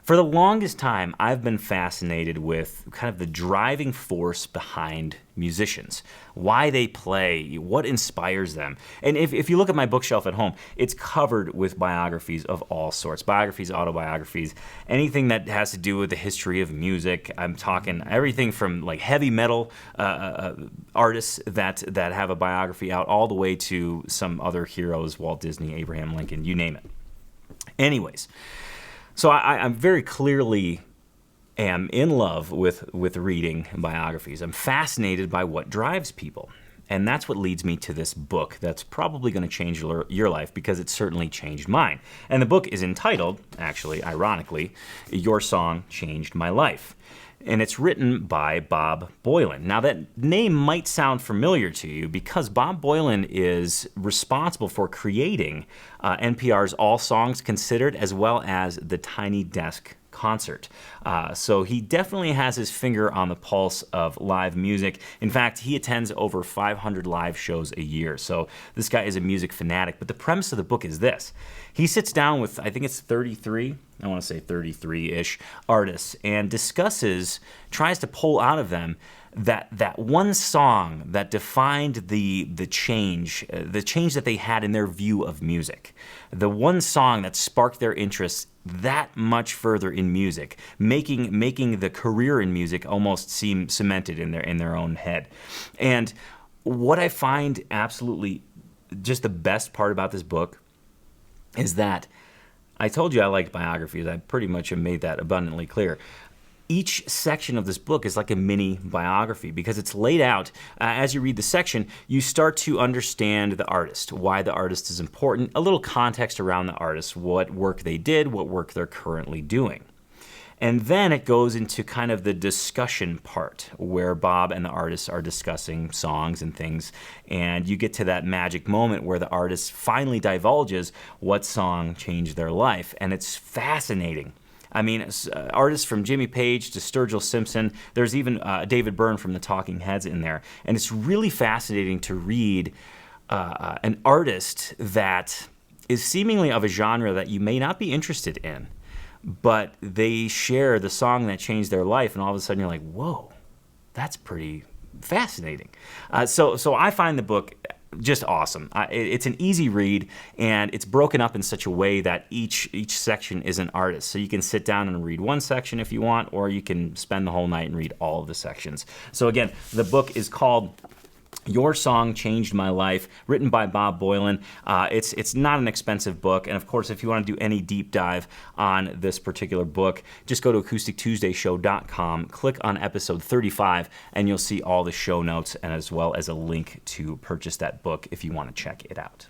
For the longest time, I've been fascinated with kind of the driving force behind musicians, why they play, what inspires them. And if you look at my bookshelf at home, it's covered with biographies of all sorts, biographies, autobiographies, anything that has to do with the history of music. I'm talking everything from like heavy metal artists that have a biography out, all the way to some other heroes, Walt Disney, Abraham Lincoln, you name it. Anyways, so I'm very clearly am in love with reading biographies. I'm fascinated by what drives people. And that's what leads me to this book that's probably going to change your life, because it certainly changed mine. And the book is entitled, actually, ironically, Your Song Changed My Life. And it's written by Bob Boilen. Now, that name might sound familiar to you because Bob Boilen is responsible for creating NPR's All Songs Considered, as well as the Tiny Desk Concert. So he definitely has his finger on the pulse of live music. In fact, he attends over 500 live shows a year. So this guy is a music fanatic. But the premise of the book is this. He sits down with, I think it's 33-ish artists, and tries to pull out of them that one song that defined the change that they had in their view of music. The one song that sparked their interest that much further in music, making the career in music almost seem cemented in their own head. And what I find absolutely just the best part about this book is that I told you I liked biographies. I pretty much have made that abundantly clear. Each section of this book is like a mini biography because it's laid out. As you read the section, you start to understand the artist, why the artist is important, a little context around the artist, what work they did, what work they're currently doing. And then it goes into kind of the discussion part where Bob and the artist are discussing songs and things. And you get to that magic moment where the artist finally divulges what song changed their life. And it's fascinating. I mean, artists from Jimmy Page to Sturgill Simpson. There's even David Byrne from the Talking Heads in there. And it's really fascinating to read an artist that is seemingly of a genre that you may not be interested in, but they share the song that changed their life, and all of a sudden you're like, whoa, that's pretty fascinating. So I find the book just awesome. It's an easy read, and it's broken up in such a way that each section is an artist. So you can sit down and read one section if you want, or you can spend the whole night and read all of the sections. So again, the book is called Your Song Changed My Life, written by Bob Boilen. It's not an expensive book, and of course, if you want to do any deep dive on this particular book, just go to acoustictuesdayshow.com, click on episode 35, and you'll see all the show notes, and as well as a link to purchase that book if you want to check it out.